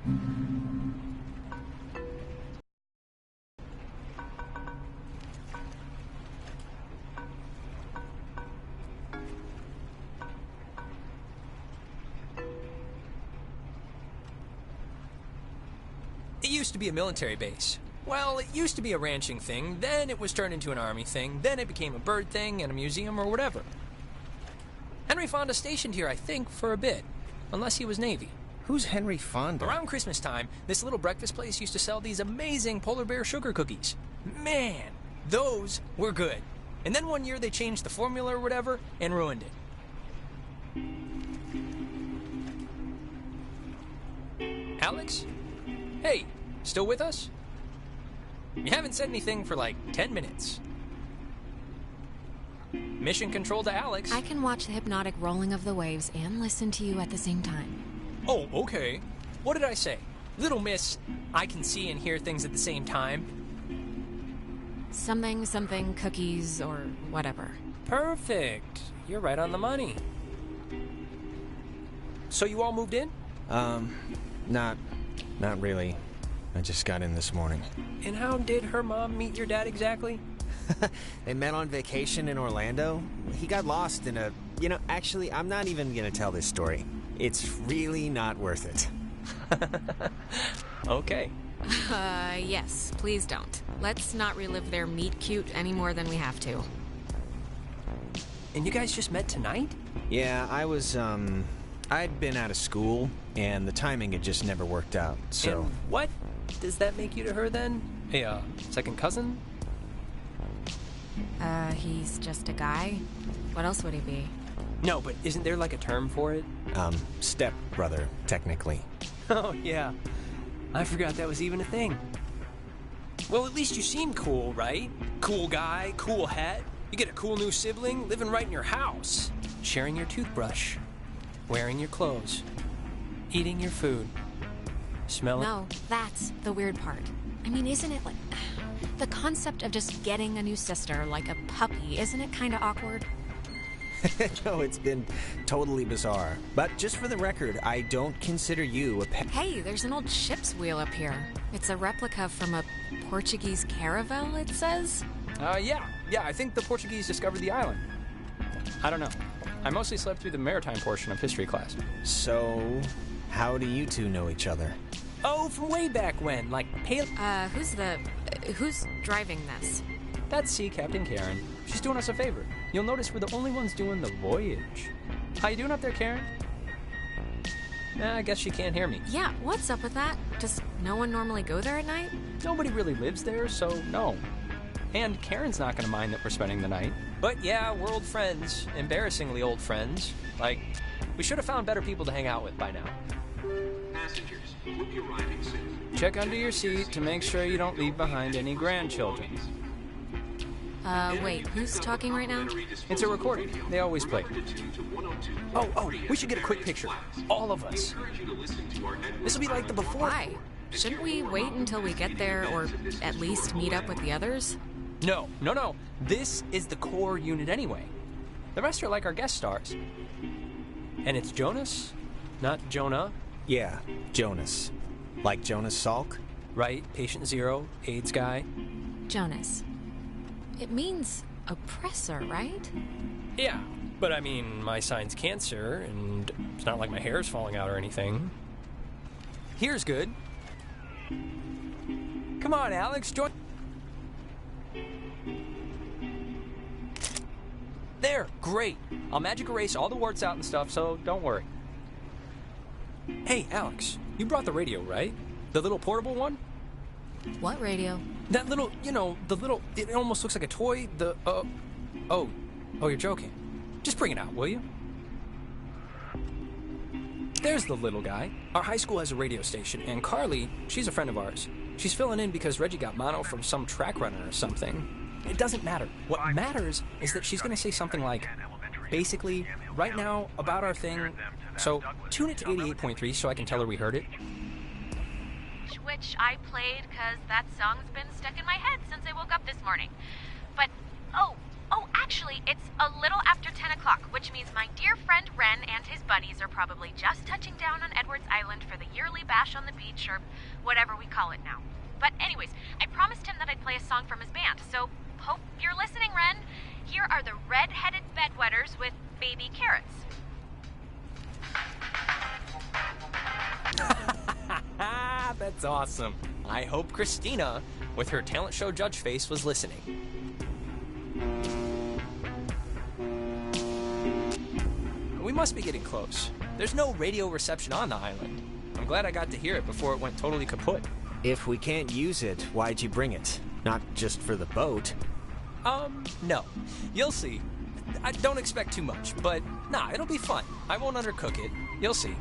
It used to be a military base. Well, it used to be a ranching thing, then it was turned into an army thing, then it became a bird thing and a museum or whatever. Henry Fonda stationed here, I think, for a bit. Unless he was Navy. Who's Henry Fonda? Around Christmas time, this little breakfast place used to sell these amazing polar bear sugar cookies. Man, those were good. And then one year they changed the formula or whatever and ruined it. Alex? Hey, still with us? You haven't said anything for like 10 minutes. Mission control to Alex. I can watch the hypnotic rolling of the waves and listen to you at the same time. Oh, okay. What did I say? Little miss, I can see and hear things at the same time. Something, cookies, or whatever. Perfect. You're right on the money. So you all moved in? Not really. I just got in this morning. And how did her mom meet your dad exactly? They met on vacation in Orlando. He got lost in a... actually, I'm not even gonna tell this story. It's really not worth it. Okay. Yes, please don't. Let's not relive their meet cute any more than we have to. And you guys just met tonight? Yeah, I'd been out of school, and the timing had just never worked out, so... And what does that make you to her, then? A, second cousin? He's just a guy. What else would he be? No, but isn't there like a term for it? Step-brother, technically. Oh, yeah. I forgot that was even a thing. Well, at least you seem cool, right? Cool guy, cool hat. You get a cool new sibling living right in your house. Sharing your toothbrush. Wearing your clothes. Eating your food. Smelling... No, that's the weird part. I mean, isn't it like... The concept of just getting a new sister like a puppy, isn't it kind of awkward? No, it's been totally bizarre. But just for the record, I don't consider you a pet. Hey, there's an old ship's wheel up here. It's a replica from a Portuguese caravel, it says? Yeah, I think the Portuguese discovered the island. I don't know. I mostly slept through the maritime portion of history class. So, how do you two know each other? Oh, from way back when, like pale... who's driving this? That's Sea Captain Karen. She's doing us a favor. You'll notice we're the only ones doing the voyage. How you doing up there, Karen? I guess she can't hear me. Yeah, what's up with that? Does no one normally go there at night? Nobody really lives there, so no. And Karen's not gonna mind that we're spending the night. But yeah, we're old friends. Embarrassingly old friends. Like, we should have found better people to hang out with by now. Passengers will be arriving soon. Check under your seat to make sure you don't leave behind any grandchildren. Wait, who's talking right now? It's a recording. They always play. Oh, we should get a quick picture. All of us. This will be like the before. Why? Shouldn't we wait until we get there, or at least meet up with the others? No. This is the core unit anyway. The rest are like our guest stars. And it's Jonas, not Jonah. Yeah, Jonas. Like Jonas Salk? Right, patient zero, AIDS guy. Jonas. It means oppressor, right? Yeah, but I mean, my sign's cancer, and it's not like my hair's falling out or anything. Here's good. Come on, Alex, join... There, great. I'll magic erase all the warts out and stuff, so don't worry. Hey, Alex, you brought the radio, right? The little portable one? What radio? That little, it almost looks like a toy, oh, you're joking. Just bring it out, will you? There's the little guy. Our high school has a radio station, and Carly, she's a friend of ours. She's filling in because Reggie got mono from some track runner or something. It doesn't matter. What matters is that she's going to say something like, basically, right now, about our thing, so tune it to 88.3 so I can tell her we heard it. Which I played because that song's been stuck in my head since I woke up this morning. But, actually, it's a little after 10 o'clock, which means my dear friend Ren and his buddies are probably just touching down on Edwards Island for the yearly bash on the beach or whatever we call it now. But anyways, I promised him that I'd play a song from his band, so hope you're listening, Ren. Here are the Red-Headed Bedwetters with Baby Carrots. That's awesome. I hope Christina, with her talent show judge face, was listening. We must be getting close. There's no radio reception on the island. I'm glad I got to hear it before it went totally kaput. If we can't use it, why'd you bring it? Not just for the boat. No. You'll see. I don't expect too much, but nah, it'll be fun. I won't undercook it. You'll see.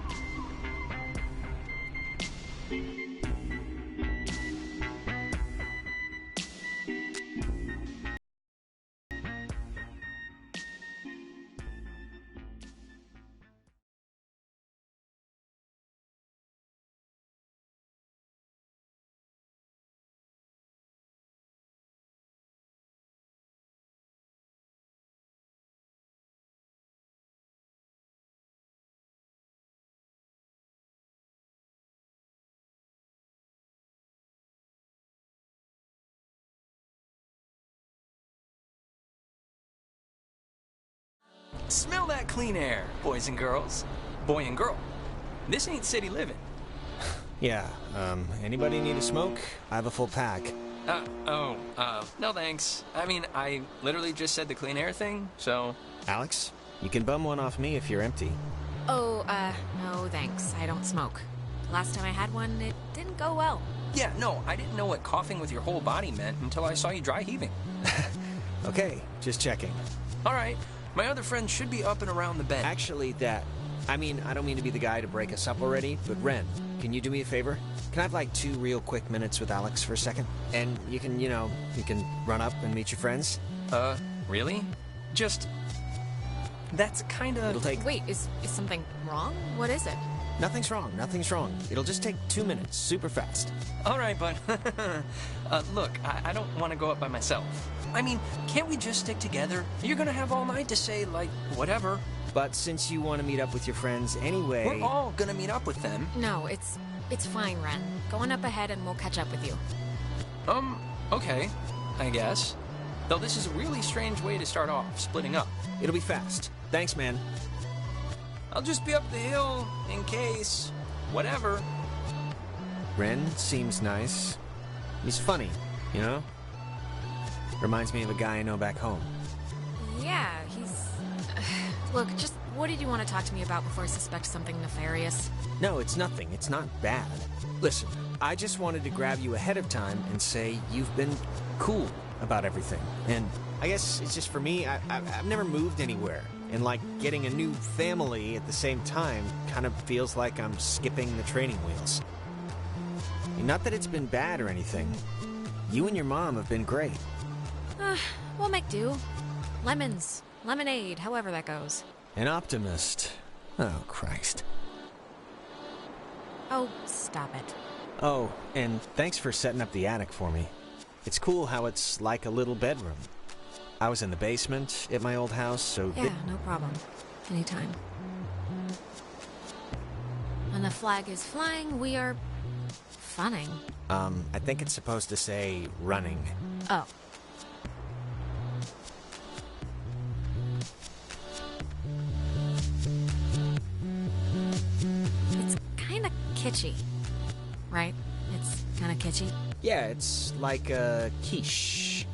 Smell that clean air, boys and girls. Boy and girl. This ain't city living. Yeah, anybody need a smoke? I have a full pack. No thanks. I mean, I literally just said the clean air thing, so... Alex, you can bum one off me if you're empty. Oh, no thanks. I don't smoke. Last time I had one, it didn't go well. Yeah, no, I didn't know what coughing with your whole body meant until I saw you dry heaving. Okay, just checking. All right, my other friend should be up and around the bend. Actually, I don't mean to be the guy to break us up already, but Ren, can you do me a favor? Can I have like 2 real quick minutes with Alex for a second? And you can run up and meet your friends? Really? Just... That's kinda... It'll take... Wait, is something wrong? What is it? Nothing's wrong. It'll just take 2 minutes, super fast. All right, bud. Look, I don't want to go up by myself. I mean, can't we just stick together? You're gonna have all night to say, like, whatever. But since you want to meet up with your friends anyway... We're all gonna meet up with them. No, it's fine, Ren. Go on up ahead and we'll catch up with you. Okay, I guess. Though this is a really strange way to start off, splitting up. It'll be fast. Thanks, man. I'll just be up the hill, in case... whatever. Ren seems nice. He's funny, you know? Reminds me of a guy I know back home. Yeah, he's... Look, just what did you want to talk to me about before I suspect something nefarious? No, it's nothing. It's not bad. Listen, I just wanted to grab you ahead of time and say you've been cool about everything. And I guess it's just for me, I've never moved anywhere. And like getting a new family at the same time kind of feels like I'm skipping the training wheels. Not that it's been bad or anything. You and your mom have been great. We'll make do. Lemons, lemonade, however that goes. An optimist. Oh, Christ. Oh, stop it. Oh, and thanks for setting up the attic for me. It's cool how it's like a little bedroom. I was in the basement at my old house, so... Yeah, no problem. Anytime. When the flag is flying, we are... funning. I think it's supposed to say running. Oh. It's kinda kitschy, right? It's kinda kitschy. Yeah, it's like a quiche.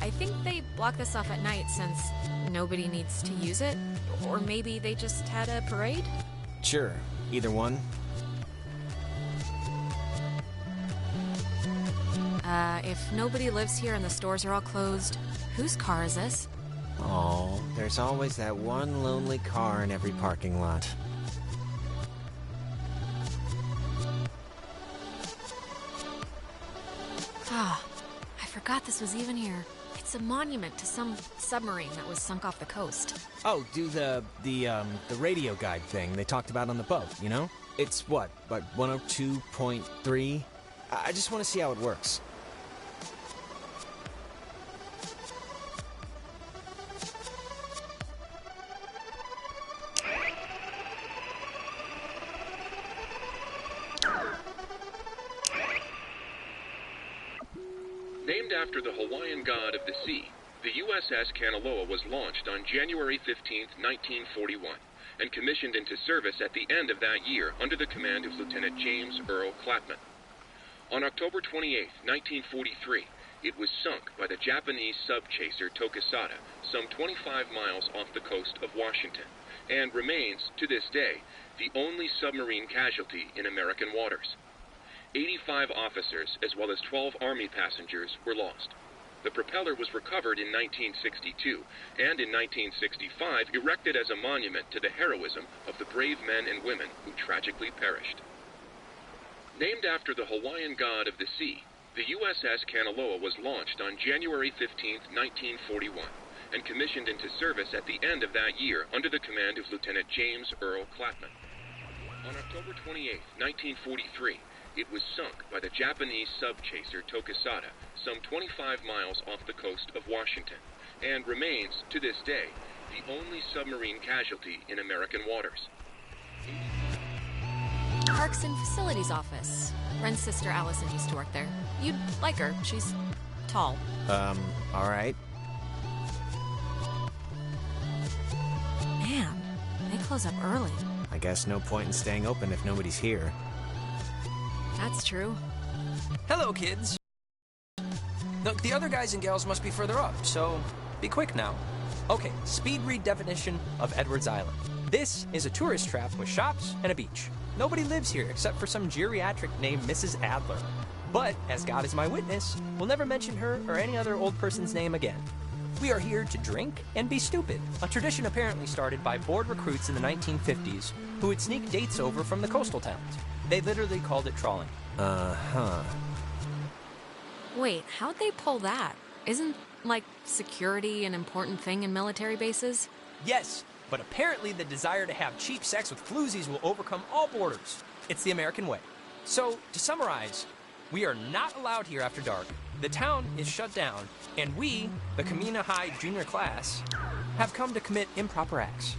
I think they block this off at night since nobody needs to use it. Or maybe they just had a parade? Sure, either one. If nobody lives here and the stores are all closed, whose car is this? Oh, there's always that one lonely car in every parking lot. Ah, I forgot this was even here. It's a monument to some submarine that was sunk off the coast. Oh, do the radio guide thing they talked about on the boat, you know? It's what, like 102.3? I just want to see how it works. Named after the Hawaiian god of the sea, the USS Kanaloa was launched on January 15, 1941, and commissioned into service at the end of that year under the command of Lieutenant James Earl Clapman. On October 28, 1943, it was sunk by the Japanese sub-chaser Tokisada, some 25 miles off the coast of Washington, and remains, to this day, the only submarine casualty in American waters. 85 officers, as well as 12 Army passengers, were lost. The propeller was recovered in 1962, and in 1965 erected as a monument to the heroism of the brave men and women who tragically perished. Named after the Hawaiian god of the sea, the USS Kanaloa was launched on January 15, 1941, and commissioned into service at the end of that year under the command of Lieutenant James Earl Clapman. On October 28, 1943, it was sunk by the Japanese sub-chaser Tokisada, some 25 miles off the coast of Washington, and remains, to this day, the only submarine casualty in American waters. Parks and Facilities Office. Ren's sister Allison used to work there. You'd like her. She's tall. All right. Man, they close up early. I guess no point in staying open if nobody's here. That's true. Hello, kids. Look, the other guys and gals must be further up, so be quick now. Okay, speed read definition of Edwards Island. This is a tourist trap with shops and a beach. Nobody lives here except for some geriatric named Mrs. Adler. But, as God is my witness, we'll never mention her or any other old person's name again. We are here to drink and be stupid, a tradition apparently started by bored recruits in the 1950s who would sneak dates over from the coastal towns. They literally called it trawling. Uh-huh. Wait, how'd they pull that? Isn't, like, security an important thing in military bases? Yes, but apparently the desire to have cheap sex with floozies will overcome all borders. It's the American way. So, to summarize, we are not allowed here after dark, the town is shut down, and we, the Kamina High junior class, have come to commit improper acts.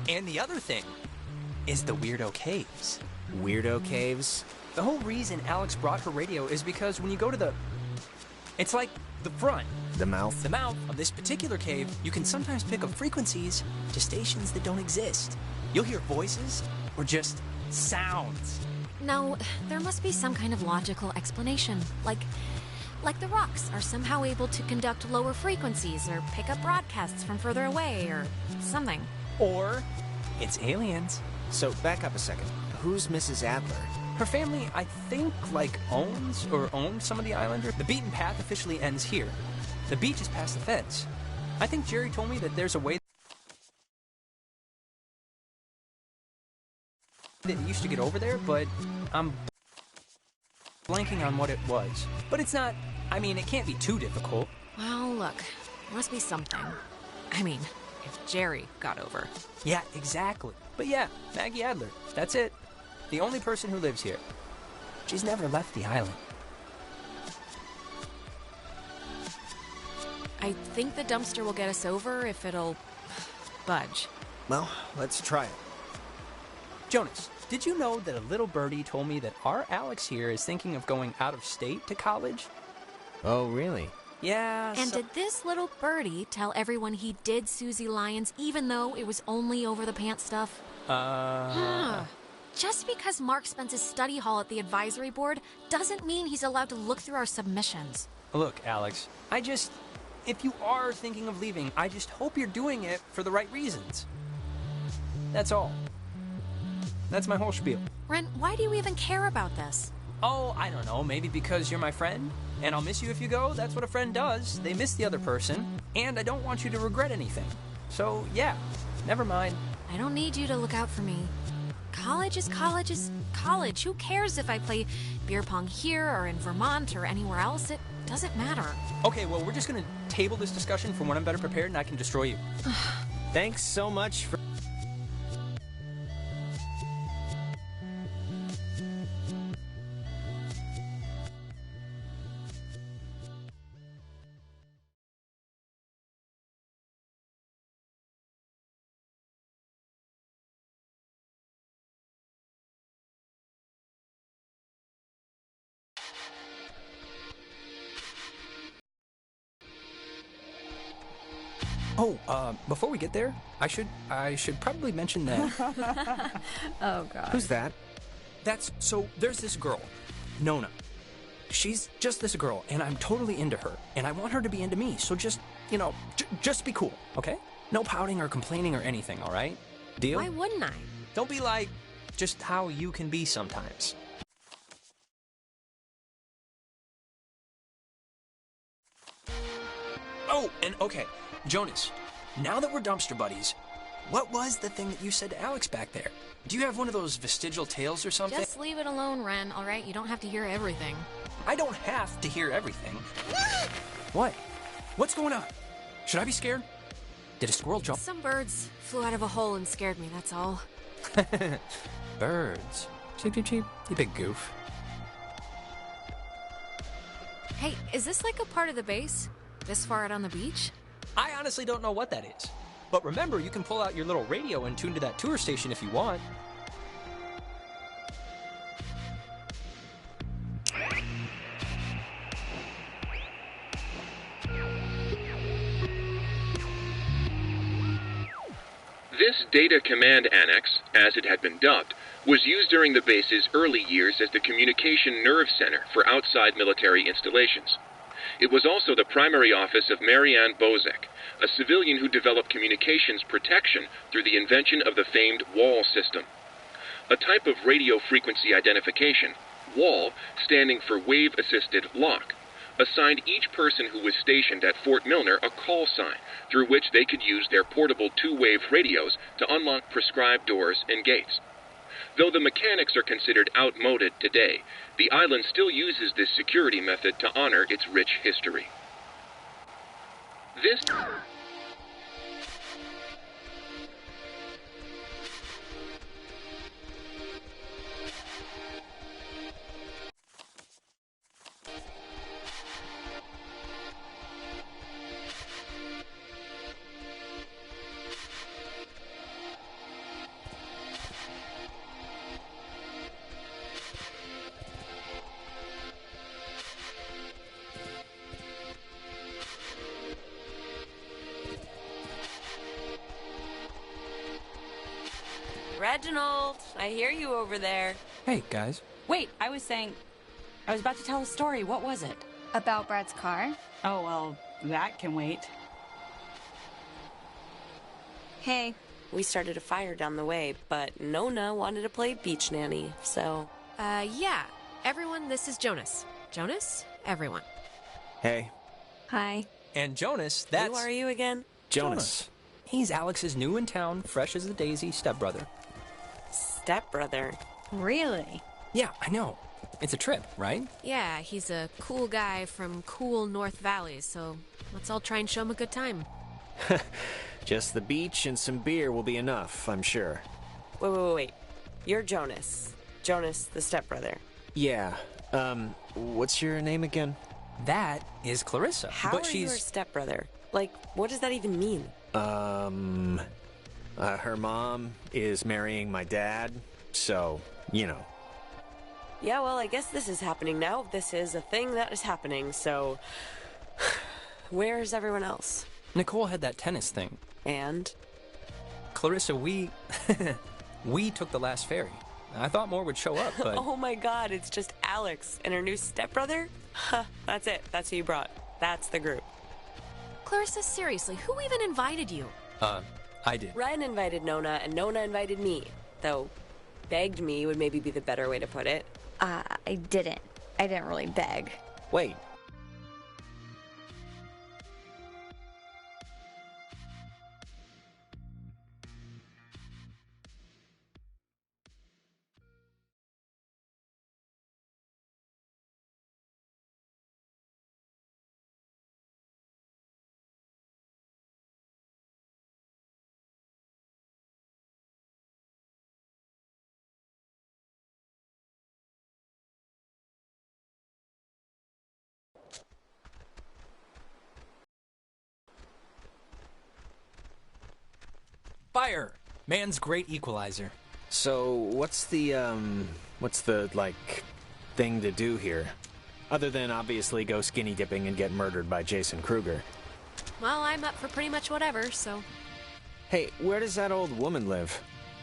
And the other thing is the Weirdo Caves. Weirdo caves? The whole reason Alex brought her radio is because when you go to the... It's like the front. The mouth? The mouth of this particular cave, you can sometimes pick up frequencies to stations that don't exist. You'll hear voices or just sounds. No, there must be some kind of logical explanation. Like the rocks are somehow able to conduct lower frequencies or pick up broadcasts from further away or something. Or it's aliens. So, back up a second. Who's Mrs. Adler? Her family, I think, owns or owned some of the islander. The beaten path officially ends here. The beach is past the fence. I think Jerry told me that there's a way that he used to get over there, but I'm blanking on what it was. But it's not, it can't be too difficult. Well, look, must be something. If Jerry got over. Yeah, exactly. But yeah, Maggie Adler, that's it. The only person who lives here. She's never left the island. I think the dumpster will get us over if it'll budge. Well, let's try it. Jonas, did you know that a little birdie told me that our Alex here is thinking of going out of state to college? Oh, really? Yeah, And did this little birdie tell everyone he did Susie Lyons even though it was only over the pants stuff? Just because Mark spends his study hall at the advisory board doesn't mean he's allowed to look through our submissions. Look, Alex, if you are thinking of leaving, I just hope you're doing it for the right reasons. That's all. That's my whole spiel. Ren, why do you even care about this? Oh, I don't know, maybe because you're my friend, and I'll miss you if you go. That's what a friend does. They miss the other person, and I don't want you to regret anything. So, yeah, never mind. I don't need you to look out for me. College is college is college. Who cares if I play beer pong here or in Vermont or anywhere else? It doesn't matter. Okay, well, we're just gonna table this discussion for when I'm better prepared and I can destroy you. Thanks so much for... Before we get there, I should probably mention that. Oh, God. Who's that? There's this girl, Nona. She's just this girl, and I'm totally into her, and I want her to be into me, so just, just be cool, okay? No pouting or complaining or anything, all right? Deal? Why wouldn't I? Don't be like just how you can be sometimes. Oh, and okay, Jonas, now that we're dumpster buddies, what was the thing that you said to Alex back there? Do you have one of those vestigial tales or something? Just leave it alone, Ren, all right? You don't have to hear everything. I don't have to hear everything. What? What's going on? Should I be scared? Did a squirrel jump? Some birds flew out of a hole and scared me, that's all. Birds. Cheep, cheep, cheep. You big goof. Hey, is this like a part of the base? This far out on the beach? I honestly don't know what that is. But remember, you can pull out your little radio and tune to that tour station if you want. This Data Command Annex, as it had been dubbed, was used during the base's early years as the communication nerve center for outside military installations. It was also the primary office of Marianne Bozek, a civilian who developed communications protection through the invention of the famed WAL system. A type of radio frequency identification, WAL, standing for Wave-Assisted Lock, assigned each person who was stationed at Fort Milner a call sign through which they could use their portable two-wave radios to unlock prescribed doors and gates. Though the mechanics are considered outmoded today, the island still uses this security method to honor its rich history. This... Reginald, I hear you over there. Hey, guys. Wait, I was about to tell a story. What was it? About Brad's car? Oh, well, that can wait. Hey. We started a fire down the way, but Nona wanted to play beach nanny, so... Yeah. Everyone, this is Jonas. Jonas? Everyone. Hey. Hi. And Jonas, that's... Who are you again? Jonas. He's Alex's new in town, fresh as a daisy stepbrother. Stepbrother. Really? Yeah, I know. It's a trip, right? Yeah, he's a cool guy from cool North Valley, so let's all try and show him a good time. Just the beach and some beer will be enough, I'm sure. Wait. You're Jonas. Jonas, the stepbrother. Yeah. What's your name again? That is Clarissa. How but are she's... you her stepbrother? Like, what does that even mean? Her mom is marrying my dad, so, you know. Yeah, well, I guess this is happening now. This is a thing that is happening, so... Where's everyone else? Nicole had that tennis thing. And? Clarissa, we took the last ferry. I thought more would show up, but... Oh my god, it's just Alex and her new stepbrother? Huh, that's it. That's who you brought. That's the group. Clarissa, seriously, who even invited you? I did. Ren invited Nona, and Nona invited me. Though, begged me would maybe be the better way to put it. I didn't. I didn't really beg. Wait. Fire! Man's great equalizer. So, what's the, thing to do here? Other than obviously go skinny dipping and get murdered by Jason Kruger. Well, I'm up for pretty much whatever, so... Hey, where does that old woman live?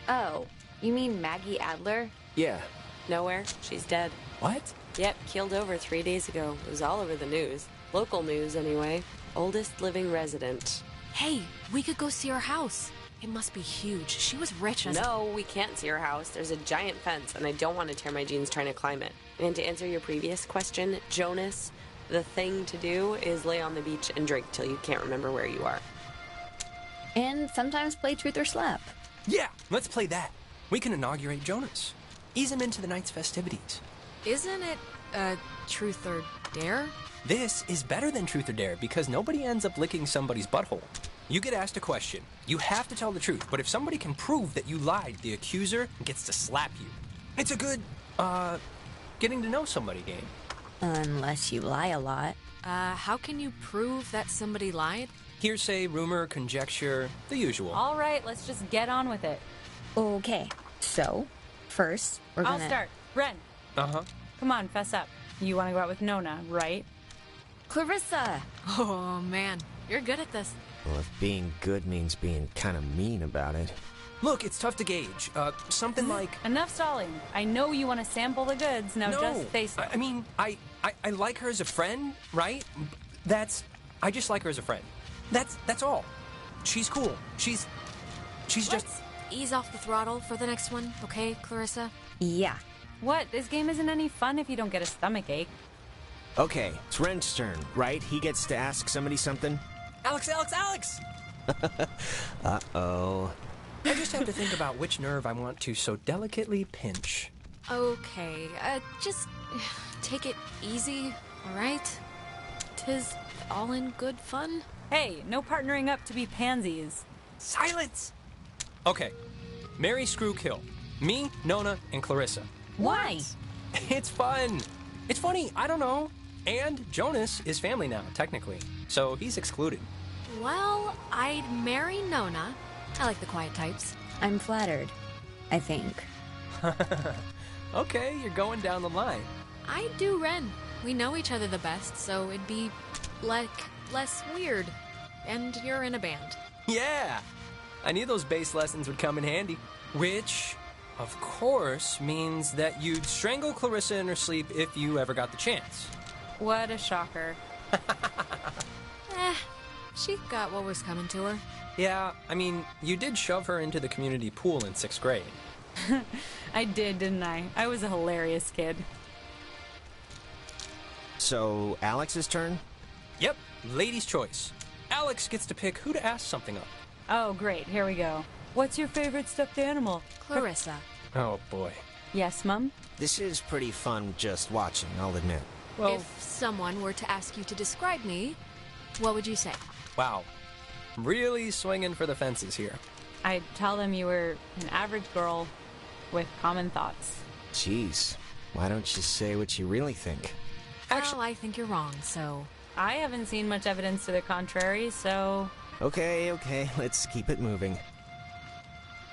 Oh, you mean Maggie Adler? Yeah. Nowhere. She's dead. What? Yep, keeled over 3 days ago. It was all over the news. Local news, anyway. Oldest living resident. Hey, we could go see her house. It must be huge. She was rich as... No, we can't see her house. There's a giant fence, and I don't want to tear my jeans trying to climb it. And to answer your previous question, Jonas, the thing to do is lay on the beach and drink till you can't remember where you are. And sometimes play Truth or Slap. Yeah, let's play that. We can inaugurate Jonas. Ease him into the night's festivities. Isn't it, Truth or Dare? This is better than Truth or Dare because nobody ends up licking somebody's butthole. You get asked a question. You have to tell the truth, but if somebody can prove that you lied, the accuser gets to slap you. It's a good, getting to know somebody game. Unless you lie a lot. How can you prove that somebody lied? Hearsay, rumor, conjecture, the usual. All right, let's just get on with it. Okay, so, first, we're gonna... I'll start. Ren, Uh-huh. come on, fess up. You want to go out with Nona, right? Clarissa! Oh, man. You're good at this. Well, if being good means being kind of mean about it. Look, it's tough to gauge. Something like... Enough stalling. I know you want to sample the goods. Now No, just face it. I mean, I like her as a friend, right? I just like her as a friend. That's all. She's cool. She's just... Let's ease off the throttle for the next one, okay, Clarissa? Yeah. What? This game isn't any fun if you don't get a stomach ache. Okay, it's Ren's turn, right? He gets to ask somebody something? Alex! Uh-oh. I just have to think about which nerve I want to so delicately pinch. Okay, just take it easy, all right? 'Tis all in good fun. Hey, no partnering up to be pansies. Silence! Okay, marry, screw, kill. Me, Nona, and Clarissa. Why? It's fun. It's funny, I don't know. And Jonas is family now, technically. So he's excluded. Well, I'd marry Nona. I like the quiet types. I'm flattered, I think. Okay, you're going down the line. I do Ren. We know each other the best, so it'd be, like, less weird. And you're in a band. Yeah! I knew those bass lessons would come in handy. Which, of course, means that you'd strangle Clarissa in her sleep if you ever got the chance. What a shocker. She got what was coming to her. Yeah, I mean, you did shove her into the community pool in 6th grade. I did, didn't I? I was a hilarious kid. So, Alex's turn? Yep, lady's choice. Alex gets to pick who to ask something of. Oh, great. Here we go. What's your favorite stuffed animal? Clarissa. Oh, boy. Yes, Mum? This is pretty fun just watching, I'll admit. Well, If someone were to ask you to describe me, what would you say? wow. Really swinging for the fences here. I'd tell them you were an average girl with common thoughts. Jeez, why don't you say what you really think? Well, I think you're wrong, so... I haven't seen much evidence to the contrary, so... Okay, let's keep it moving.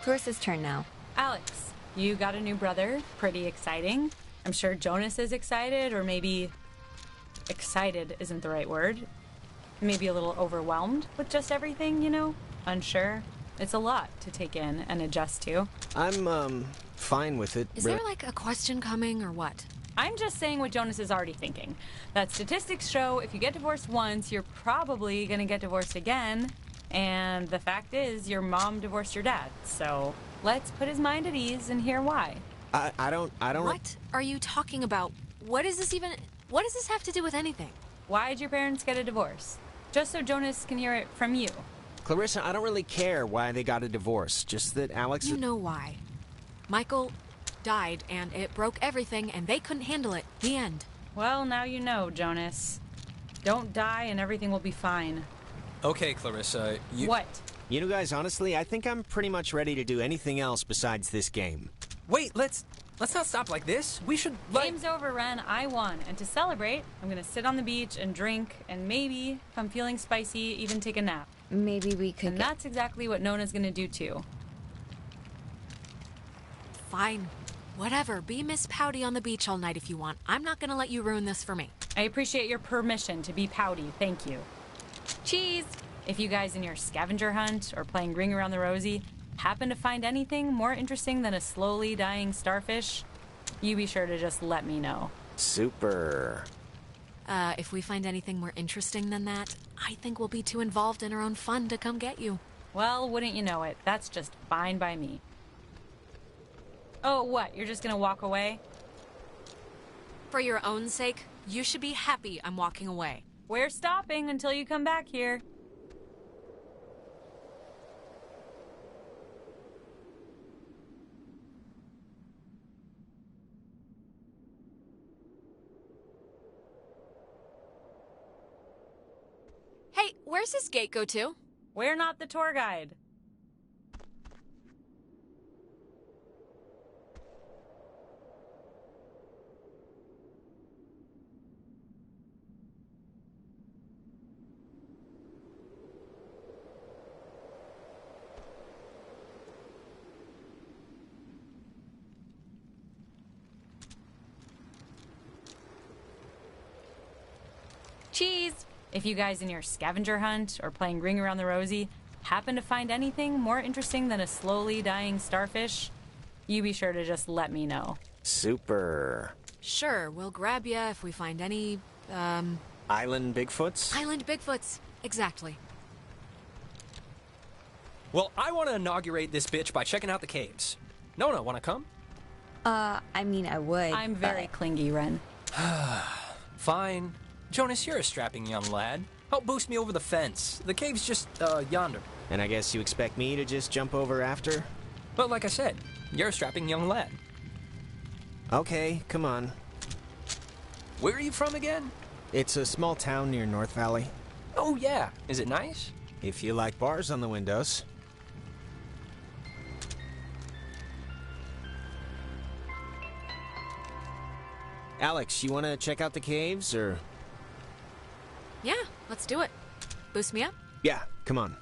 Clarissa's turn now. Alex, you got a new brother. Pretty exciting. I'm sure Jonas is excited, or maybe... excited isn't the right word. Maybe a little overwhelmed with just everything, you know? Unsure. It's a lot to take in and adjust to. I'm, fine with it. Is there, like, a question coming, or what? I'm just saying what Jonas is already thinking. That statistics show if you get divorced once, you're probably gonna get divorced again. And the fact is, your mom divorced your dad. So let's put his mind at ease and hear why. I don't... What are you talking about? What does this have to do with anything? Why'd your parents get a divorce? Just so Jonas can hear it from you. Clarissa, I don't really care why they got a divorce. Just that Alex... You know why. Michael died, and it broke everything, and they couldn't handle it. The end. Well, now you know, Jonas. Don't die and everything will be fine. Okay, Clarissa, you... What? You know, guys, honestly, I think I'm pretty much ready to do anything else besides this game. Wait, let's not stop like this. We should, like... Game's over, Ren. I won. And to celebrate, I'm gonna sit on the beach and drink, and maybe, if I'm feeling spicy, even take a nap. Maybe we could And that's exactly what Nona's gonna do, too. Fine. Whatever. Be Miss Pouty on the beach all night if you want. I'm not gonna let you ruin this for me. I appreciate your permission to be pouty. Thank you. Cheese! If you guys in your scavenger hunt or playing Ring Around the Rosie happen to find anything more interesting than a slowly dying starfish, you be sure to just let me know. Super. If we find anything more interesting than that, I think we'll be too involved in our own fun to come get you. Well, wouldn't you know it, that's just fine by me. Oh, what, you're just gonna walk away? For your own sake, you should be happy I'm walking away. We're stopping until you come back here. Hey, where's this gate go to? We're not the tour guide. Cheese! If you guys in your scavenger hunt or playing Ring Around the Rosie happen to find anything more interesting than a slowly dying starfish, you be sure to just let me know. Super. Sure, we'll grab ya if we find any, Island Bigfoots? Island Bigfoots. Exactly. Well, I want to inaugurate this bitch by checking out the caves. Nona, want to come? I mean, I would. I'm very clingy, Ren. Fine. Jonas, you're a strapping young lad. Help boost me over the fence. The cave's just, yonder. And I guess you expect me to just jump over after? But like I said, you're a strapping young lad. Okay, come on. Where are you from again? It's a small town near North Valley. Oh, yeah. Is it nice? If you like bars on the windows. Alex, you want to check out the caves, or...? Yeah, let's do it. Boost me up? Yeah, come on.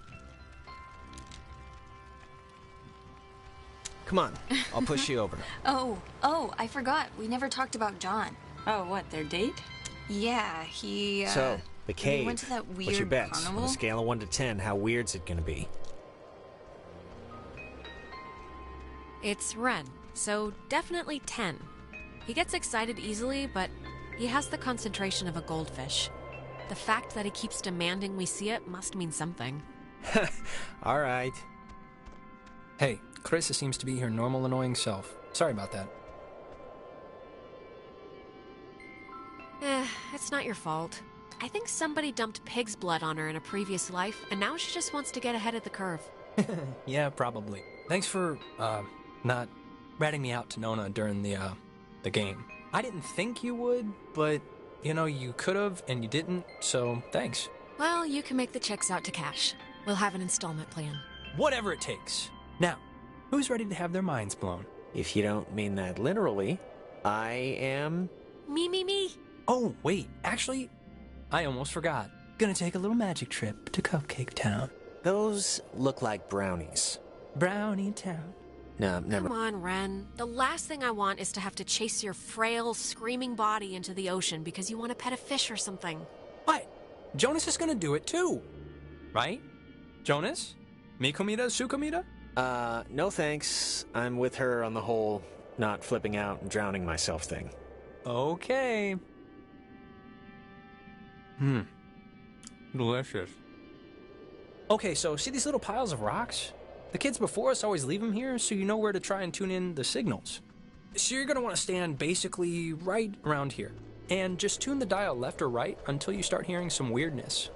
Come on, I'll push you over. Oh, I forgot. We never talked about John. Oh, what, their date? Yeah, he, So, the cave. we went to that What's your weird bets? carnival? On a scale of 1 to 10, how weird's it gonna be? It's Ren, so definitely 10. He gets excited easily, but he has the concentration of a goldfish. The fact that he keeps demanding we see it must mean something. All right. Hey, Carissa seems to be her normal annoying self. Sorry about that. It's not your fault. I think somebody dumped pig's blood on her in a previous life, and now she just wants to get ahead of the curve. Yeah, probably. Thanks for, not ratting me out to Nona during the game. I didn't think you would, but, you know, you could've and you didn't, so thanks. Well, you can make the checks out to cash. We'll have an installment plan. Whatever it takes. Now, who's ready to have their minds blown? If you don't mean that literally, I am... Me. Oh, wait, actually, I almost forgot. Gonna take a little magic trip to Cupcake Town. Those look like brownies. Brownie Town. No, never. Come on, Ren. The last thing I want is to have to chase your frail, screaming body into the ocean because you want to pet a fish or something. What? Jonas is gonna do it too. Right? Jonas? Mi comida, su comida? No thanks. I'm with her on the whole not flipping out and drowning myself thing. Okay. Delicious. Okay, so see these little piles of rocks? The kids before us always leave them here so you know where to try and tune in the signals. So you're going to want to stand basically right around here. And just tune the dial left or right until you start hearing some weirdness.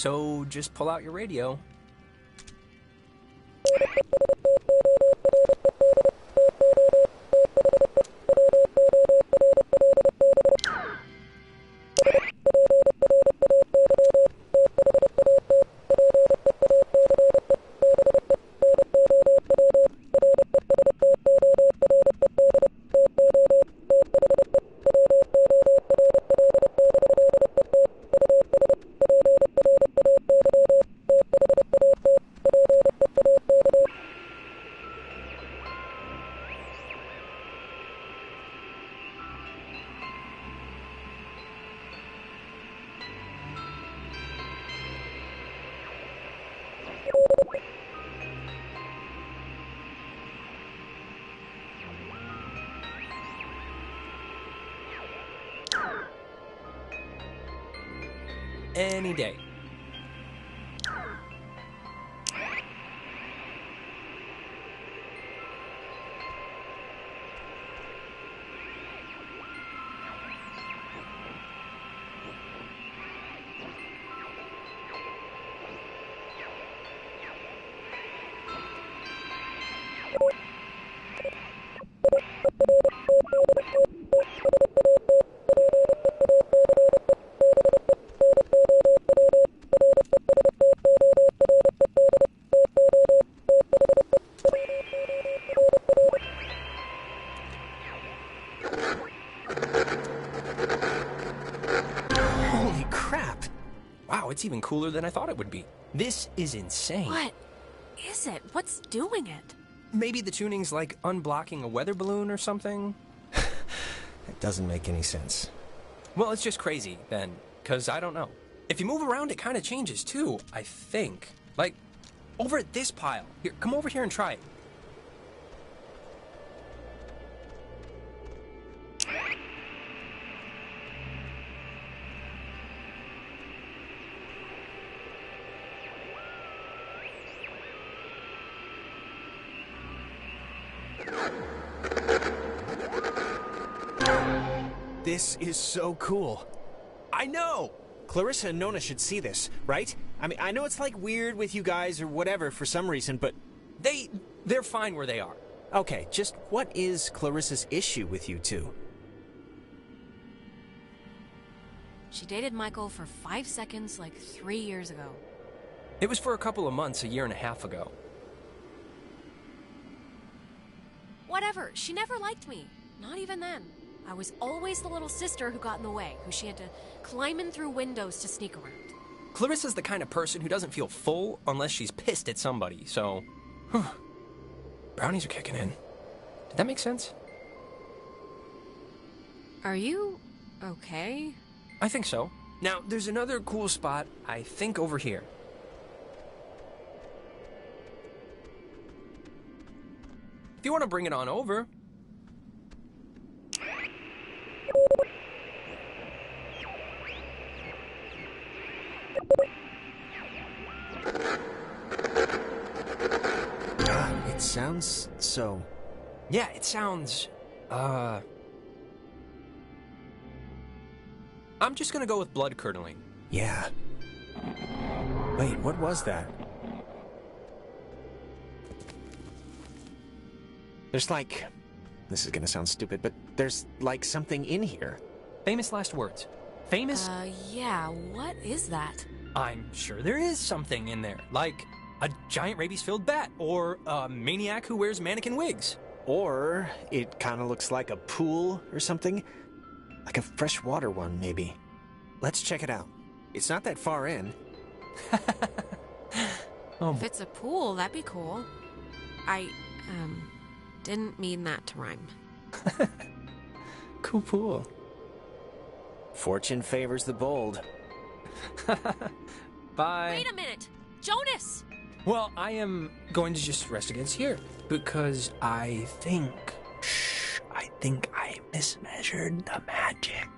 So just pull out your radio. Any day. Holy crap! Wow, it's even cooler than I thought it would be. This is insane. What is it? What's doing it? Maybe the tuning's like unblocking a weather balloon or something? That doesn't make any sense. Well, it's just crazy, then, because I don't know. If you move around, it kind of changes, too, I think. Like, over at this pile. Here, come over here and try it. This is so cool. I know! Clarissa and Nona should see this, right? I mean, I know it's like weird with you guys or whatever for some reason, but... They're fine where they are. Okay, just what is Clarissa's issue with you two? She dated Michael for 5 seconds like 3 years ago. It was for a couple of months, a year and a half ago. Whatever, she never liked me. Not even then. I was always the little sister who got in the way, who she had to climb in through windows to sneak around. Clarissa's the kind of person who doesn't feel full unless she's pissed at somebody, so... Brownies are kicking in. Did that make sense? Are you okay? I think so. Now, there's another cool spot, I think, over here. If you want to bring it on over... It sounds so... Yeah, it sounds... I'm just gonna go with blood curdling. Yeah. Wait, what was that? There's like... This is gonna sound stupid, but there's like something in here. Famous last words. Famous... Yeah, what is that? I'm sure there is something in there. Like a giant rabies-filled bat, or a maniac who wears mannequin wigs. Or it kind of looks like a pool or something. Like a freshwater one, maybe. Let's check it out. It's not that far in. If it's a pool, that'd be cool. I, didn't mean that to rhyme. Cool pool. Fortune favors the bold. Bye. Wait a minute! Jonas! Well, I am going to just rest against here, because I think I mismeasured the magic.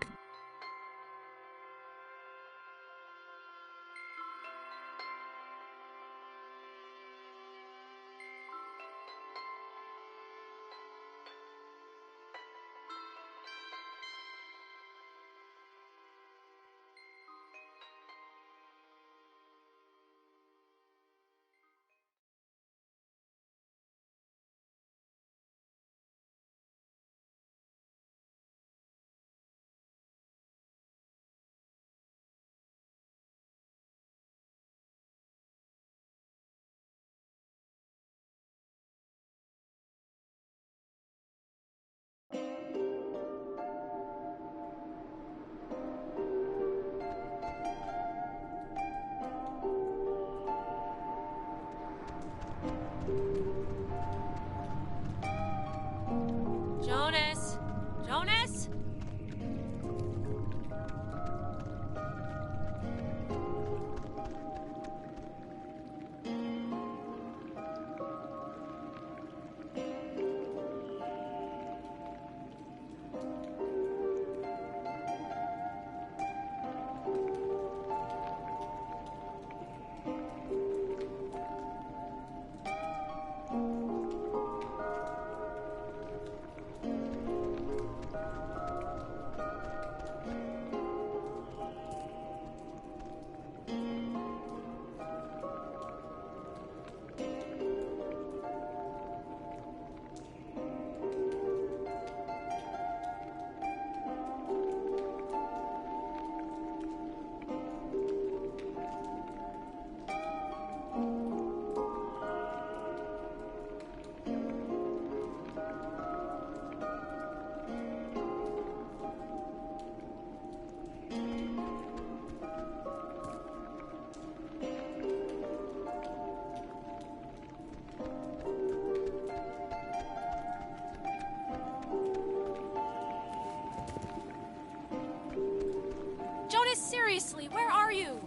Where are you?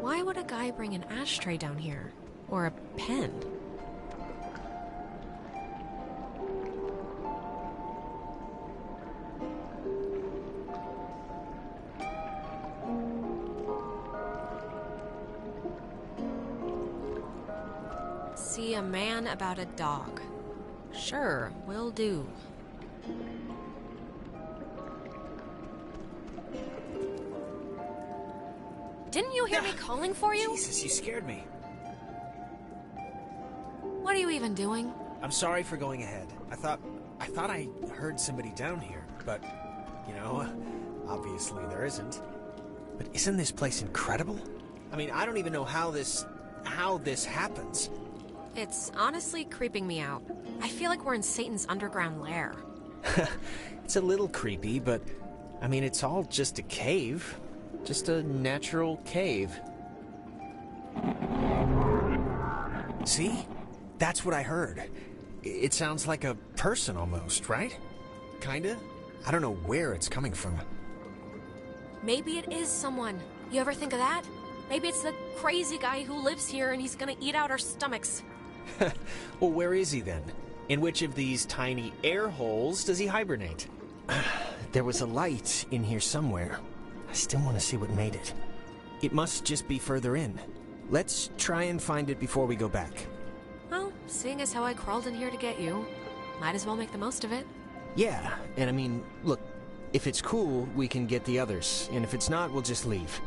Why would a guy bring an ashtray down here? Or a pen? See a man about a dog. Sure, will do. Didn't you hear me calling for you? Jesus, you scared me. What are you even doing? I'm sorry for going ahead. I thought I heard somebody down here, but, you know, obviously there isn't. But isn't this place incredible? I mean, I don't even know how this happens. It's honestly creeping me out. I feel like we're in Satan's underground lair. It's a little creepy, but, I mean, it's all just a cave. Just a natural cave. See? That's what I heard. It sounds like a person almost, right? Kinda? I don't know where it's coming from. Maybe it is someone. You ever think of that? Maybe it's the crazy guy who lives here and he's gonna eat out our stomachs. Well, where is he then? In which of these tiny air holes does he hibernate? There was a light in here somewhere. I still want to see what made it. It must just be further in. Let's try and find it before we go back. Well, seeing as how I crawled in here to get you, might as well make the most of it. Yeah, and I mean, look, if it's cool, we can get the others, and if it's not, we'll just leave.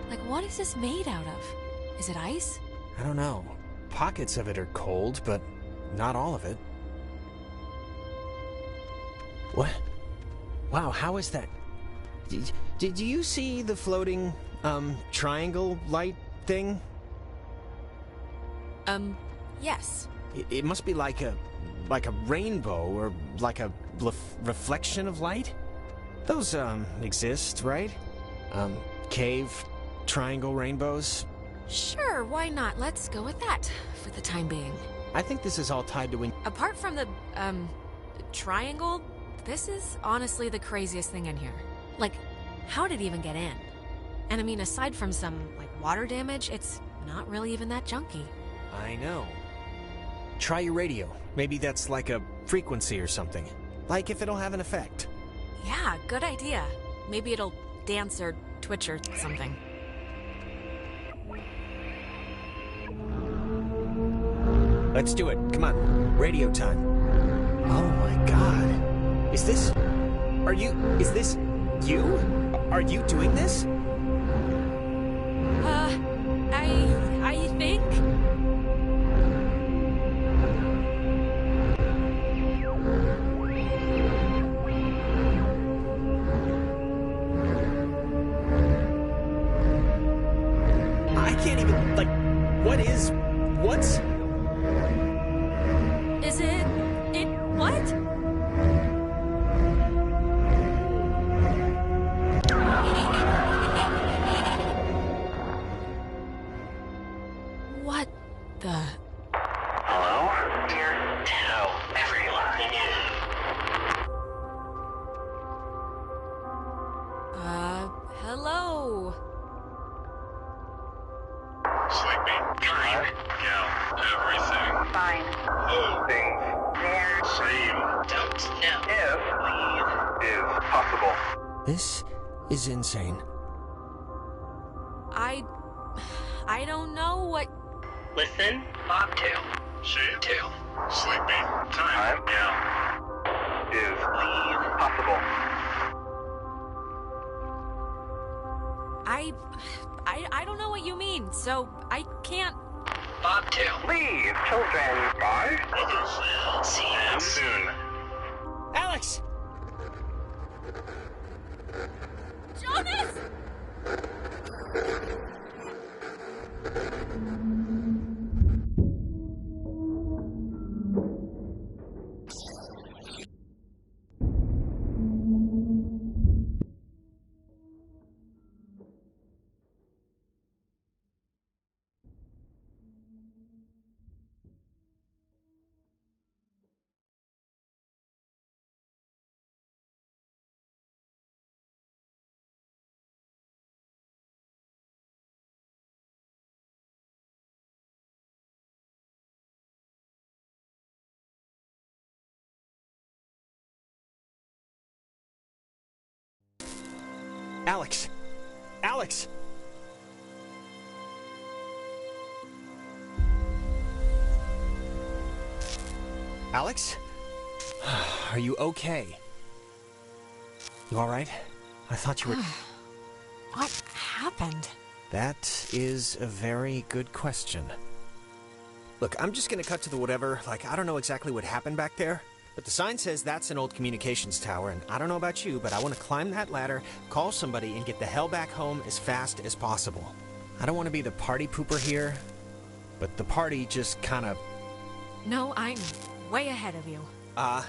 Like, what is this made out of? Is it ice? I don't know. Pockets of it are cold, but not all of it. What? Wow, how is that? Did you see the floating, triangle light thing? Yes. It must be like a rainbow, or like a reflection of light? Those, exist, right? Cave, triangle rainbows? Sure, why not? Let's go with that, for the time being. I think this is all tied to when... Apart from the, triangle, this is honestly the craziest thing in here. Like, how did it even get in? And I mean, aside from some, like, water damage, it's not really even that junky. I know. Try your radio. Maybe that's like a frequency or something. Like if it'll have an effect. Yeah, good idea. Maybe it'll dance or twitch or something. Let's do it. Come on. Radio time. Oh my god. Is this you? Are you doing this? I think... I can't even, like, what's... Is it what? What the... Hello? Dear, tell everyone. Hello? Sleeping. Time. Count. Everything. Fine. Oh. Things. They're same. Don't know. If leave is possible. This is insane. I don't know what... Listen. Bobtail. Shavetail. Sleepy. Time. Yeah. Is leave possible? I don't know what you mean, so I can't... Bobtail. Leave, children. Bye. Brothers. See you soon. Alex! Jonas! Alex! Alex! Alex? Are you okay? You alright? I thought you were... What happened? That is a very good question. Look, I'm just gonna cut to the whatever. Like, I don't know exactly what happened back there, but the sign says that's an old communications tower, and I don't know about you, but I want to climb that ladder, call somebody, and get the hell back home as fast as possible. I don't want to be the party pooper here, but the party just kind of... No, I'm way ahead of you.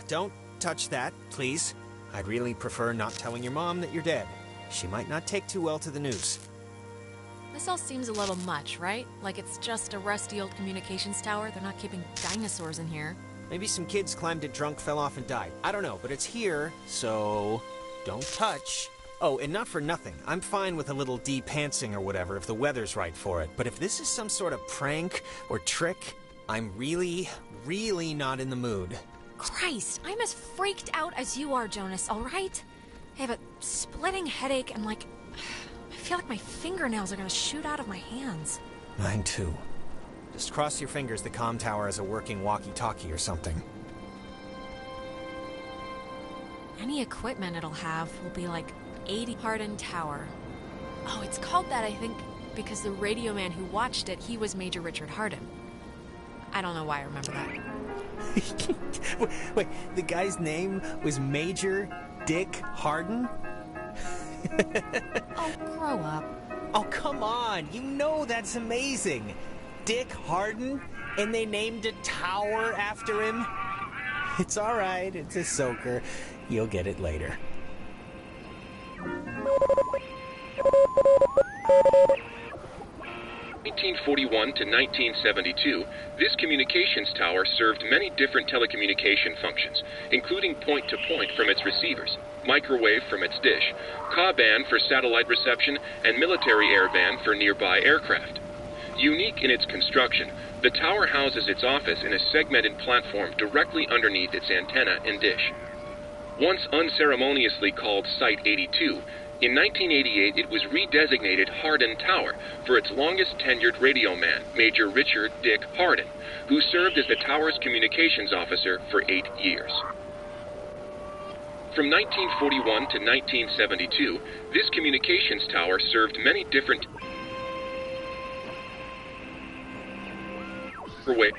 Don't touch that, please. I'd really prefer not telling your mom that you're dead. She might not take too well to the news. This all seems a little much, right? Like it's just a rusty old communications tower. They're not keeping dinosaurs in here. Maybe some kids climbed it drunk, fell off, and died. I don't know, but it's here, so don't touch. Oh, and not for nothing. I'm fine with a little de-pantsing or whatever if the weather's right for it. But if this is some sort of prank or trick, I'm really, really not in the mood. Christ, I'm as freaked out as you are, Jonas, all right? I have a splitting headache and, like, I feel like my fingernails are gonna shoot out of my hands. Mine too. Just cross your fingers the comm tower has a working walkie-talkie or something. Any equipment it'll have will be like 80 Hardin Tower. Oh, it's called that, I think, because the radio man who watched it, he was Major Richard Hardin. I don't know why I remember that. Wait, the guy's name was Major Dick Hardin? Oh, grow up. Oh, come on. You know that's amazing. Dick Hardin? And they named a tower after him? It's all right. It's a soaker. You'll get it later. From 1941 to 1972, this communications tower served many different telecommunication functions, including point-to-point from its receivers, microwave from its dish, Ka-band for satellite reception, and military airband for nearby aircraft. Unique in its construction, the tower houses its office in a segmented platform directly underneath its antenna and dish. Once unceremoniously called Site 82, in 1988 it was redesignated Hardin Tower for its longest tenured radio man, Major Richard Dick Hardin, who served as the tower's communications officer for 8 years. From 1941 to 1972, this communications tower served many different... Wait.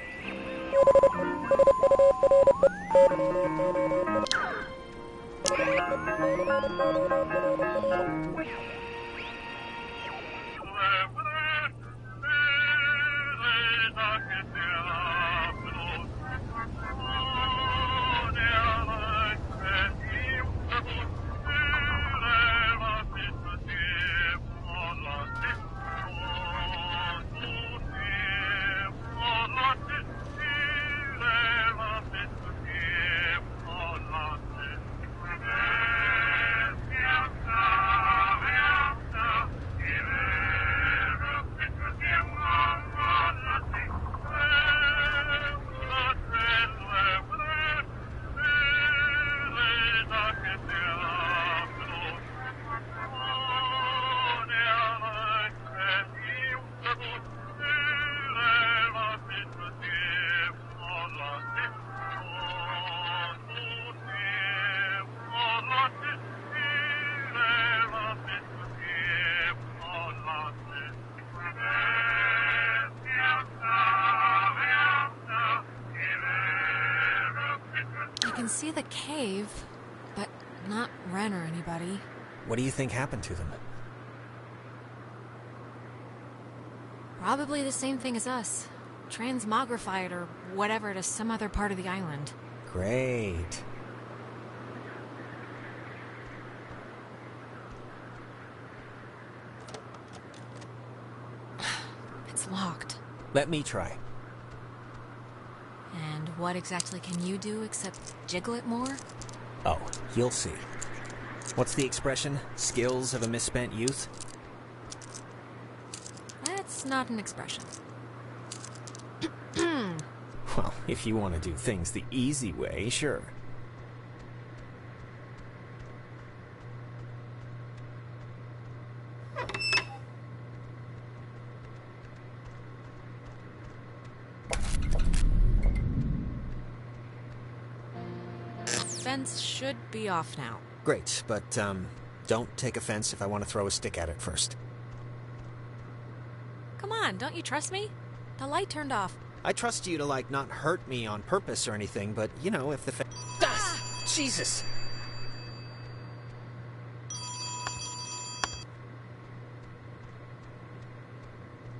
see the cave, but not Ren or anybody. What do you think happened to them? Probably the same thing as us. Transmogrified or whatever to some other part of the island. Great. It's locked. Let me try. And what exactly can you do except jiggle it more? Oh, you'll see. What's the expression? Skills of a misspent youth? That's not an expression. Well, if you want to do things the easy way, sure. Fence should be off now. Great, but, don't take offense if I want to throw a stick at it first. Come on, don't you trust me? The light turned off. I trust you to, like, not hurt me on purpose or anything, but, you know, if the Jesus!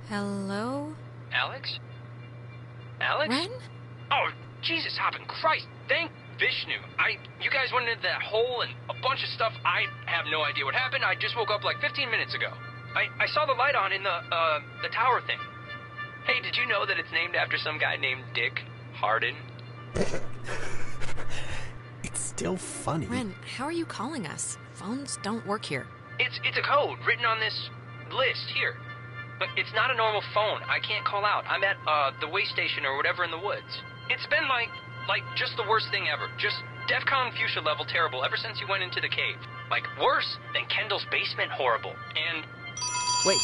Hello? Alex? Alex? Ren? Oh, Jesus hopping Christ! Thank Vishnu. You guys went into that hole and a bunch of stuff. I have no idea what happened. I just woke up like 15 minutes ago. I saw the light on in the tower thing. Hey, did you know that it's named after some guy named Dick Harden? It's still funny. Ren, how are you calling us? Phones don't work here. It's a code written on this list here. But it's not a normal phone. I can't call out. I'm at the way station or whatever in the woods. It's been like just the worst thing ever. Just DEFCON fuchsia level terrible ever since you went into the cave. Like worse than Kendall's basement horrible. And wait,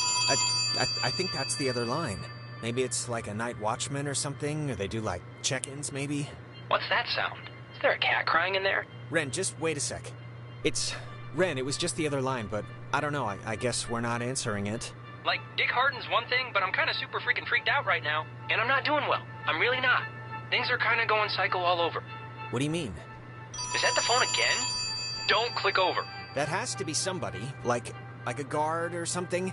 I think that's the other line. Maybe it's like a night watchman or something, or they do like check-ins maybe? What's that sound? Is there a cat crying in there? Ren, just wait a sec. Ren, it was just the other line, but I don't know, I guess we're not answering it. Like, Dick Harden's one thing, but I'm kind of super freaking freaked out right now. And I'm not doing well. I'm really not. Things are kind of going psycho all over. What do you mean? Is that the phone again? Don't click over. That has to be somebody, like a guard or something.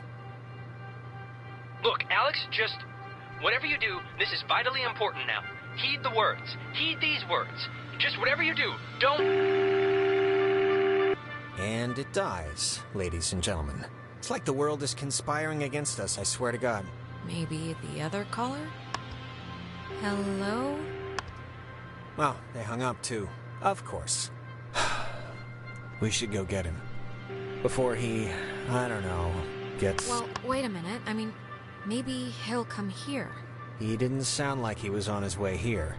Look, Alex, just whatever you do, this is vitally important now. Heed the words. Heed these words. Just whatever you do, don't... And it dies, ladies and gentlemen. It's like the world is conspiring against us, I swear to God. Maybe the other caller? Hello? Well, they hung up too. Of course. We should go get him. Before he, I don't know, gets... Well, wait a minute. I mean, maybe he'll come here. He didn't sound like he was on his way here.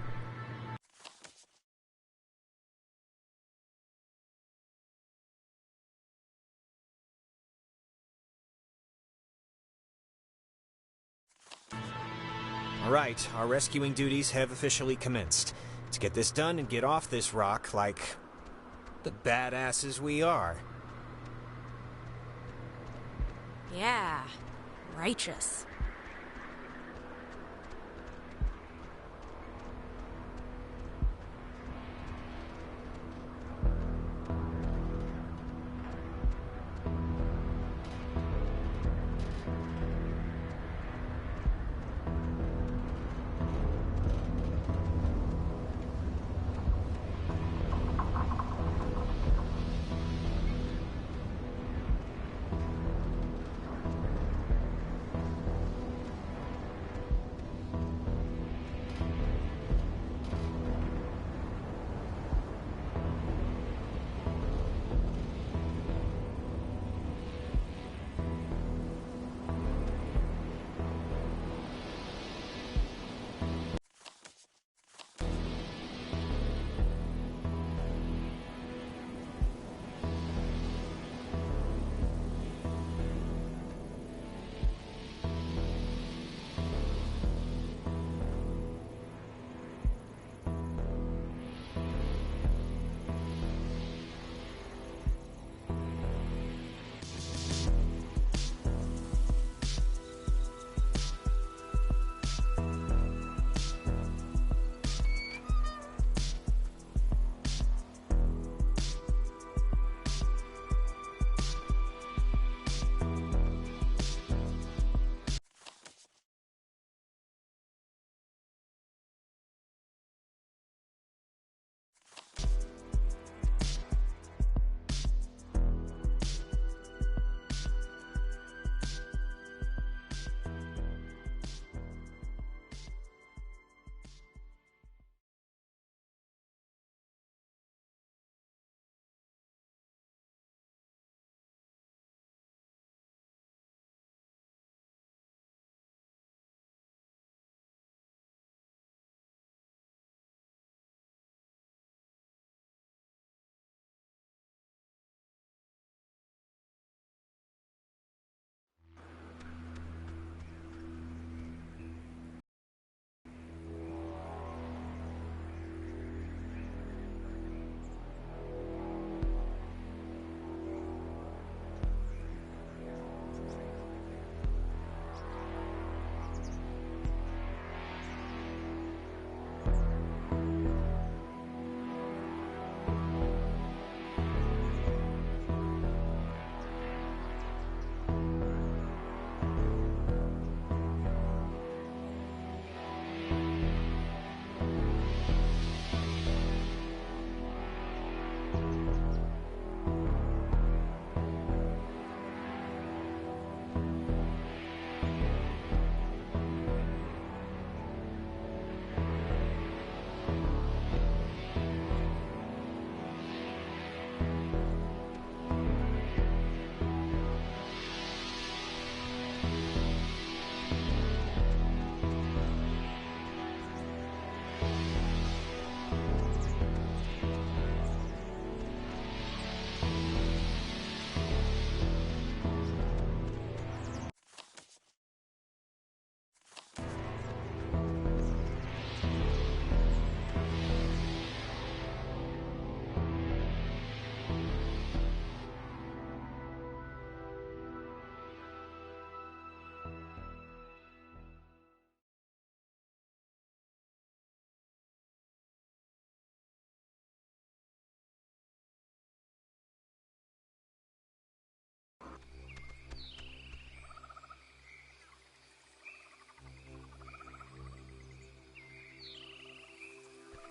All right, our rescuing duties have officially commenced. Let's get this done and get off this rock like the badasses we are. Yeah, righteous.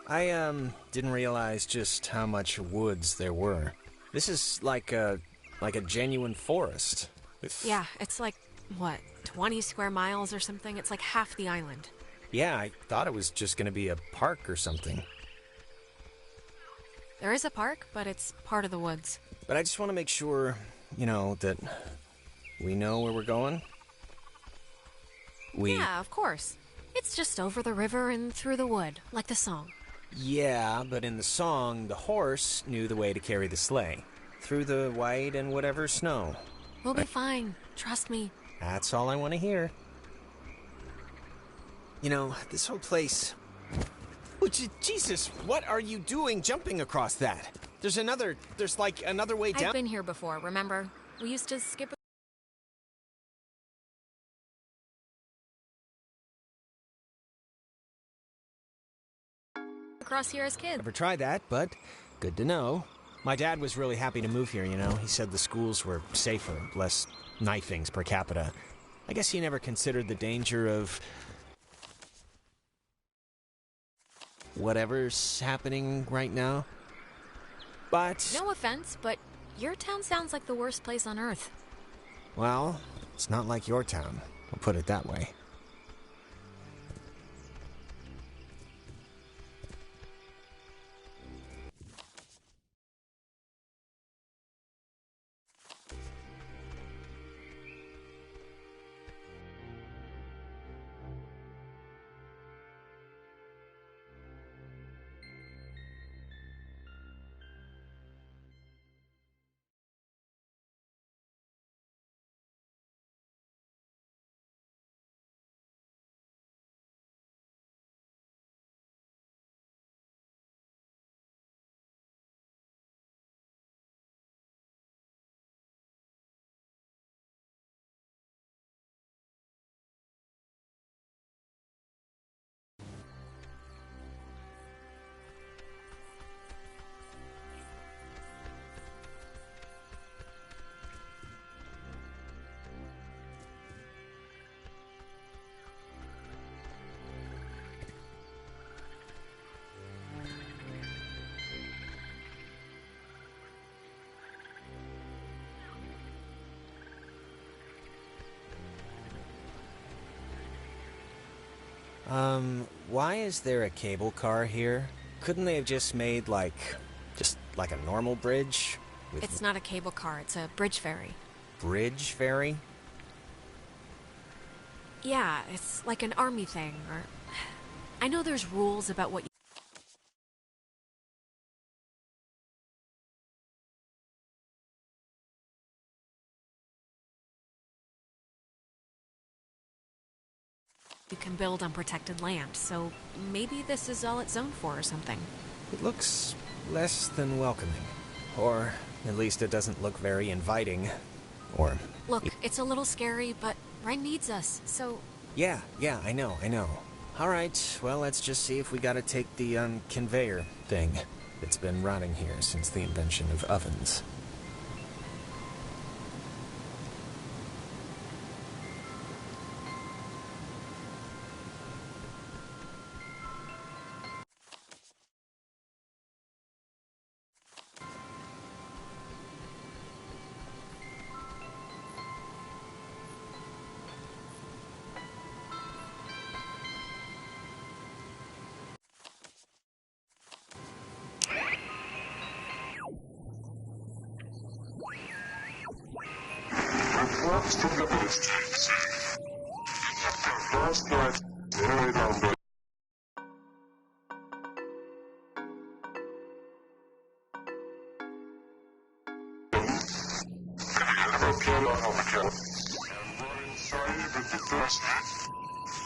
I didn't realize just how much woods there were. This is like a genuine forest. Yeah, it's like, what, 20 square miles or something? It's like half the island. Yeah, I thought it was just gonna be a park or something. There is a park, but it's part of the woods. But I just want to make sure, that we know where we're going. Yeah, of course. It's just over the river and through the wood, like the song. Yeah, but in the song, the horse knew the way to carry the sleigh. Through the white and whatever snow. We'll be fine. Trust me. That's all I want to hear. This whole place... Oh, Jesus, what are you doing jumping across that? There's like another way down. I've been here before, remember? We used to skip across here as kids. Never tried that, but good to know. My dad was really happy to move here, He said the schools were safer, less knifings per capita. I guess he never considered the danger of... whatever's happening right now. But... No offense, but your town sounds like the worst place on Earth. Well, it's not like your town. I'll put it that way. Why is there a cable car here? Couldn't they have just made, like a normal bridge? It's not a cable car, it's a bridge ferry. Bridge ferry? Yeah, it's like an army thing, or... I know there's rules about what you can build on protected land, so maybe this is all it's zoned for or something. It looks less than welcoming. Or at least it doesn't look very inviting. Or... Look, it's a little scary, but Ren needs us, so... Yeah, I know. Alright, well, let's just see if we gotta take the, conveyor thing. It's been rotting here since the invention of ovens. Reports from the police last night, very number.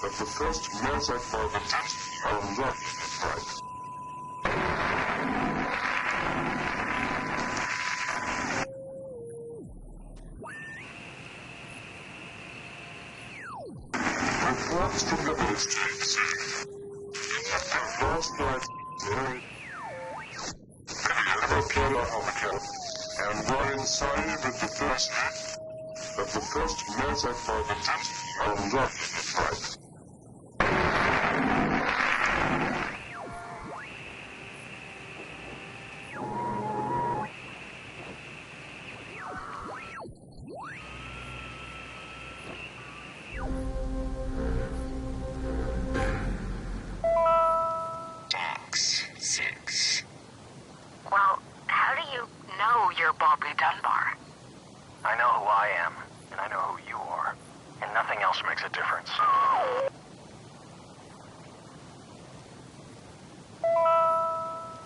But the first meals I found are not right. Reports from the police last night, and were inside with the first. But the first meals I found are not right. know you're Bobby Dunbar. I know who I am, and I know who you are, and nothing else makes a difference.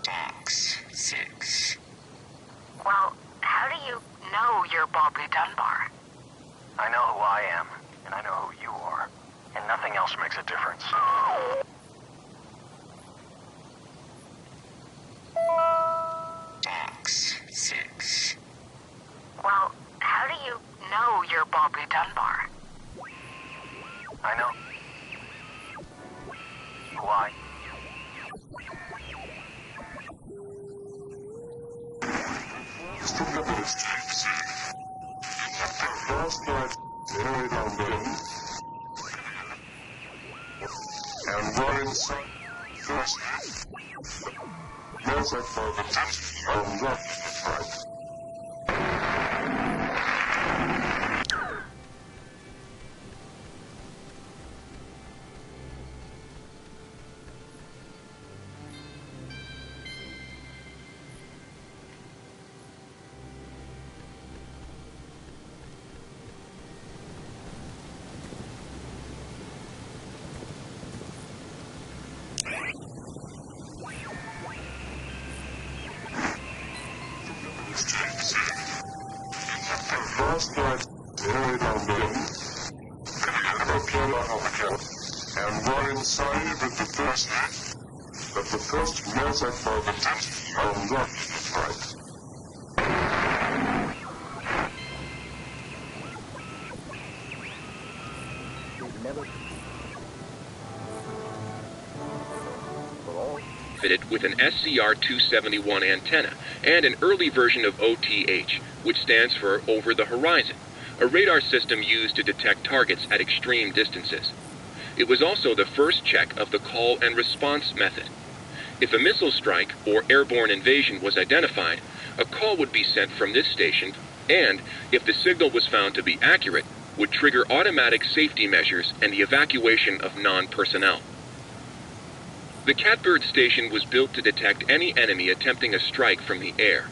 Box 6. Well, how do you know you're Bobby Dunbar? I know who I am, and I know who you are, and nothing else makes a difference. Box 6. Well, how do you know you're Bobby Dunbar? I know who I... Last night, Henry London, and we're inside first. Yes, I thought that right. Last night, Henry London, and we're inside with the first mess I thought that right. Fitted with an SCR-271 antenna and an early version of OTH, which stands for Over the Horizon, a radar system used to detect targets at extreme distances. It was also the first check of the call and response method. If a missile strike or airborne invasion was identified, a call would be sent from this station and, if the signal was found to be accurate, would trigger automatic safety measures and the evacuation of non-personnel. The Catbird station was built to detect any enemy attempting a strike from the air.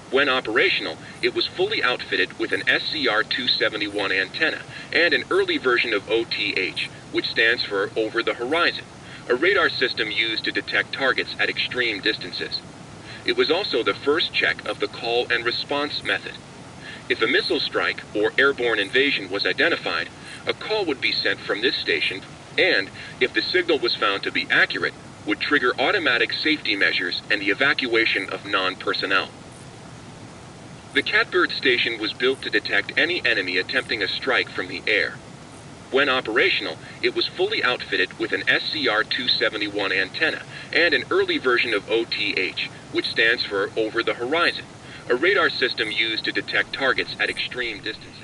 When operational, it was fully outfitted with an SCR-271 antenna and an early version of OTH, which stands for Over the Horizon, a radar system used to detect targets at extreme distances. It was also the first check of the call and response method. If a missile strike or airborne invasion was identified, a call would be sent from this station and, if the signal was found to be accurate, would trigger automatic safety measures and the evacuation of non-personnel. The Catbird station was built to detect any enemy attempting a strike from the air. When operational, it was fully outfitted with an SCR-271 antenna and an early version of OTH, which stands for Over the Horizon, a radar system used to detect targets at extreme distances.